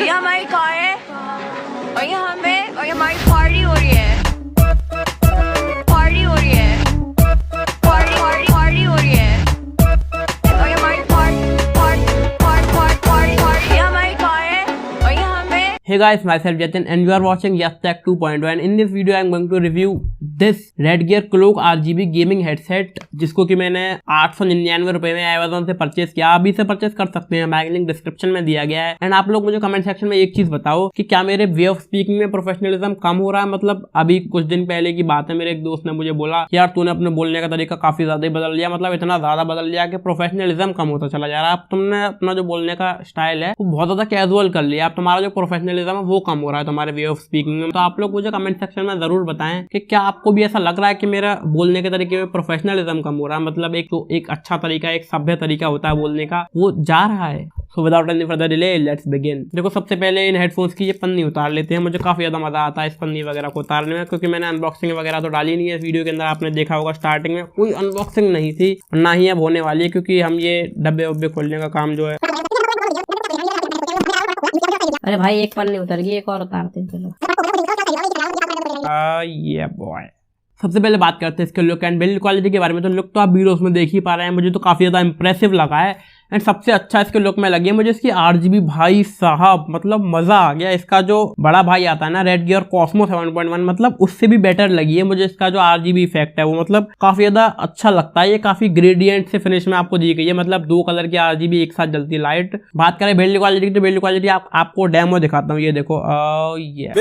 ये हमारी कार है और ये हमें और ये हमारी पार्टी हो रही है, पार्टी हो रही है, पार्टी पार्टी पार्टी हो रही है और ये हमारी पार्टी ये हमारी कार है और ये हमें। Hey guys, myself Jatin and you are watching YesTech 2.1. In this video I am going to review this Redgear Cloak RGB gaming headset जिसको कि मैंने 899 रुपए में Amazon से परचेस किया। अभी से परचेस कर सकते हैं, मैं लिंक डिस्क्रिप्शन में दिया गया है। एंड आप लोग मुझे कमेंट सेक्शन में एक चीज बताओ कि क्या मेरे वे ऑफ स्पीकिंग में प्रोफेशनलिज्म कम हो रहा है। मतलब अभी कुछ दिन पहले की बात है, मेरे एक दोस्त ने मुझे बोला यार तूने अपने बोलने का तरीका काफी ज्यादा ही बदल लिया, मतलब इतना ज्यादा बदल लिया कि प्रोफेशनलिज्म कम होता चला जा रहा है। अब तुमने अपना जो बोलने का स्टाइल है वो बहुत ज्यादा कैजुअल कर लिया, अब तुम्हारा जो प्रोफेशनलिज्म है वो कम हो रहा है तुम्हारे वे ऑफ स्पीकिंग में। तो आप लोग मुझे कमेंट सेक्शन में जरूर बताएं कि क्या आपको भी ऐसा लग रहा है कि मेरा बोलने के तरीके में प्रोफेशनलिज्म कम हो रहा है, मतलब एक अच्छा तरीका, एक सभ्य तरीका होता है बोलने का, वो जा रहा है। So without any further delay let's begin. देखो सबसे पहले इन हेडफोन्स की ये पन्नी उतार लेते हैं। मुझे काफी ज्यादा मजा आता है इस पन्नी वगैरह को उतारने में, क्योंकि मैंने अनबॉक्सिंग वगैरह तो डाली नहीं है इस वीडियो के अंदर। आपने देखा होगा स्टार्टिंग में कोई अनबॉक्सिंग नहीं थी, ना ही अब होने वाली है, क्योंकि हम ये डब्बे वब्बे खोलने का काम जो है। अरे भाई एक पन्नी उतर गई, एक और उतारते हैं चलो। ये बॉय, सबसे पहले बात करते हैं इसके लुक एंड बिल्ड क्वालिटी के बारे में। तो लुक तो आप वीडियोस में देख ही पा रहे हैं, मुझे तो काफी ज्यादा इंप्रेसिव लगा है। एंड सबसे अच्छा इसके लुक में लगी है मुझे इसकी RGB। भाई साहब मतलब मजा आ गया। इसका जो बड़ा भाई आता है ना Redgear Cosmo 7.1, मतलब उससे भी बेटर लगी है मुझे इसका जो RGB इफेक्ट है वो, मतलब काफी ज्यादा अच्छा लगता है। ये काफी ग्रेडियंट से फिनिश में आपको दी गई है, मतलब दो कलर की RGB एक साथ जलती है लाइट। बात करें बिल्ड क्वालिटी की, तो बिल्ड क्वालिटी आपको डेमो दिखाता हूँ। ये देखो ये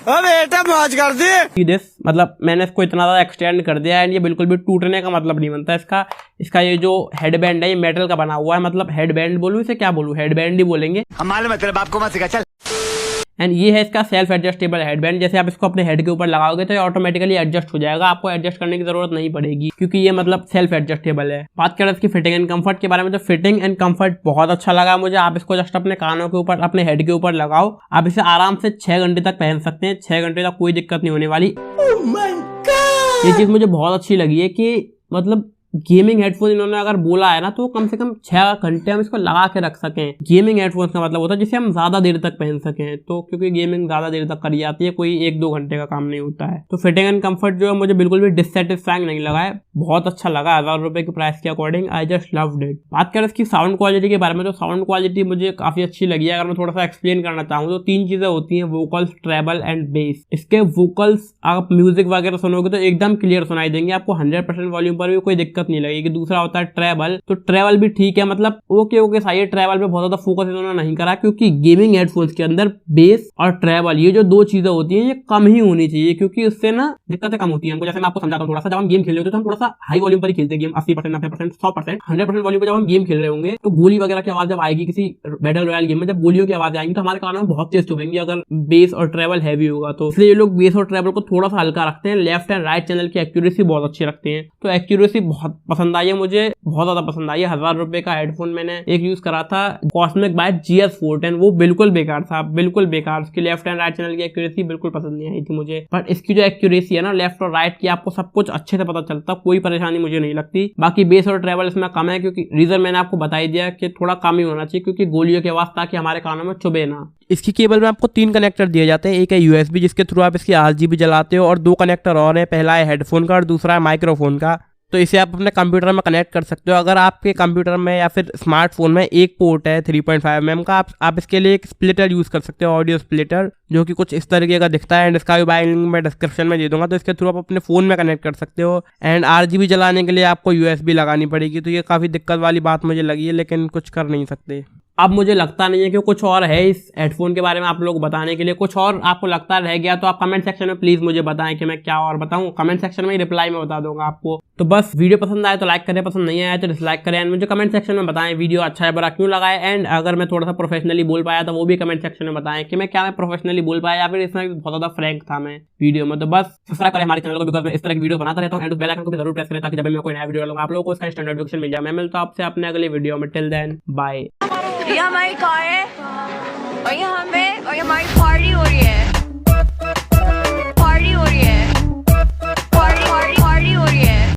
बेटा मौज कर दी। मतलब मैंने इसको इतना ज्यादा एक्सटेंड कर दिया है, ये बिल्कुल भी टूटने का मतलब नहीं बनता इसका ये जो हेडबैंड है ये मेटल का बना हुआ है, मतलब हेडबैंड बोलूं इसे, क्या बोलूं, हेडबैंड ही बोलेंगे। हम मालूम है तेरे बाप को मत सिखा चल। एंड ये है इसका सेल्फ एडजस्टेबल हेडबैंड। जैसे आप इसको अपने हेड के ऊपर लगाओगे तो ये ऑटोमेटिकली एडजस्ट हो जाएगा, आपको एडजस्ट करने की जरूरत नहीं पड़ेगी, क्योंकि ये मतलब सेल्फ एडजस्टेबल है। बात करें इसकी फिटिंग एंड कंफर्ट के बारे में, तो फिटिंग एंड कंफर्ट बहुत अच्छा लगा मुझे। आप इसको जस्ट अपने कानों के ऊपर, अपने हेड के ऊपर लगाओ, आप इसे आराम से 6 घंटे तक पहन सकते हैं। 6 घंटे तक कोई दिक्कत नहीं होने वाली। ये चीज मुझे बहुत अच्छी लगी है कि मतलब गेमिंग हेडफोन इन्होंने अगर बोला है ना तो कम से कम 6 घंटे हम इसको लगा के रख सकें। गेमिंग हेडफोन्स का मतलब होता है जिसे हम ज्यादा देर तक पहन सकें, तो क्योंकि गेमिंग ज्यादा देर तक करी जाती है, कोई 1-2 घंटे का काम नहीं होता है। तो फिटिंग एंड कंफर्ट जो है मुझे बिल्कुल भी डिससेटिस्फाइंग नहीं लगा है, बहुत अच्छा लगा। 1000 रुपए के प्राइस के according I just loved it. बात करें इसकी साउंड क्वालिटी के बारे में, तो साउंड क्वालिटी मुझे काफी अच्छी लगी है। अगर मैं थोड़ा सा एक्सप्लेन करना चाहूँ तो 3 चीजें होती है, वोकल्स, ट्रेबल एंड बेस। इसके वोकल्स आप म्यूजिक वगैरह सुनोगे तो एकदम क्लियर सुनाई देंगे, आपको 100% वॉल्यूम पर भी कोई दिक्कत नहीं लगेगी। दूसरा होता है ट्रेवल, तो ट्रेवल भी ठीक है, मतलब ओके सही है। ट्रेवल पे बहुत ज्यादा फोकस इन्होंने नहीं करा, क्योंकि गेमिंग हेडफोन्स के अंदर बेस और ट्रेवल ये जो 2 चीजें होती हैं ये कम ही होनी चाहिए, क्योंकि उससे ना दिक्कतें कम होती हैं हमको। जैसे मैं आपको समझाता हूँ थोड़ा सा, जब हम गेम खेल रहे होते हैं तो हम थोड़ा सा हाई वॉल्यूम पर ही खेलते हैं गेम, 80%, 90%, 100%, 100% वॉल्यूम पर जब हम गेम खेल रहे होंगे तो गोली वगैरह की आवाज जब आएगी किसी बैटल रॉयल गेम में, जब गोलियों की आवाज आएंगी तो हमारे कानों में बहुत तेज चुभेंगी अगर बेस और ट्रेवल हैवी होगा। तो इसलिए ये लोग बेस और ट्रेवल को थोड़ा सा हल्का रखते हैं। लेफ्ट एंड राइट चैनल की एक्यूरेसी बहुत अच्छी रखते हैं, तो एक्यूरेसी बहुत पसंद आई है मुझे, बहुत ज्यादा पसंद आई है। 1000 रुपए का हेडफोन मैंने एक यूज करा था कॉस्मिक बाय GS410, वो बिल्कुल बेकार था, बिल्कुल बेकार। उसकी लेफ्ट एंड राइट चैनल की एक्यूरेसी बिल्कुल पसंद नहीं आई थी मुझे। बट इसकी जो एक्यूरेसी है ना लेफ्ट और राइट की, आपको सब कुछ अच्छे से पता चलता, कोई परेशानी मुझे नहीं लगती। बाकी बेस और ट्रेवल इसमें कम है, क्योंकि रीजन मैंने आपको बता ही दिया कि थोड़ा कम ही होना चाहिए, क्योंकि गोलियों के आवाज ताकि हमारे कानों में चुभे ना। इसकी केबल में आपको 3 कनेक्टर दिए जाते हैं। एक है USB जिसके थ्रू आप इसकी RGB जलाते हो, और 2 कनेक्टर और है, पहला है हेडफोन का और दूसरा है माइक्रोफोन का। तो इसे आप अपने कंप्यूटर में कनेक्ट कर सकते हो। अगर आपके कंप्यूटर में या फिर स्मार्टफोन में एक पोर्ट है 3.5 mm का, आप इसके लिए एक स्प्लिटर यूज कर सकते हो, ऑडियो स्प्लिटर, जो कि कुछ इस तरीके का दिखता है। एंड इसका भी बाय लिंक मैं डिस्क्रिप्शन में दे दूंगा, तो इसके थ्रू आप अपने फोन में कनेक्ट कर सकते हो। एंड RGB जलाने के लिए आपको USB लगानी पड़ेगी, तो ये काफी दिक्कत वाली बात मुझे लगी है, लेकिन कुछ कर नहीं सकते। अब मुझे लगता नहीं है कि कुछ और है इस हेडफोन के बारे में आप लोग बताने के लिए। कुछ और आपको लगता रह गया तो आप कमेंट सेक्शन में प्लीज मुझे बताएं कि मैं क्या और बताऊं। कमेंट सेक्शन में ही रिप्लाई में बता दूंगा आपको। तो बस वीडियो पसंद आए तो लाइक करें, पसंद नहीं आया तो डिसलाइक करें। एंड मुझे कमेंट सेक्शन में बताएं वीडियो अच्छा है बुरा क्यों लगा है। एंड अगर मैं थोड़ा सा प्रोफेशनली बोल पाया तो वो भी कमेंट सेक्शन में बताएं कि मैं प्रोफेशनली बोल पाया या फिर इसमें बहुत ज्यादा फ्रैंक था मैं वीडियो में। तो बस सब्सक्राइब करें हमारे चैनल को, बिकॉज मैं इस तरह की वीडियो बनाता रहता हूँ। एंड बेल आइकन को भी जरूर प्रेस करें ताकि जब मैं कोई नया वीडियो डालूंगा आप लोगों को उसका इंस्टेंट नोटिफिकेशन मिल जाए। मैं मिलता हूं आपसे अपने अगले वीडियो में। Till then bye. ये हमारी कार है और ये हमें और ये हमारी पार्टी हो रही है।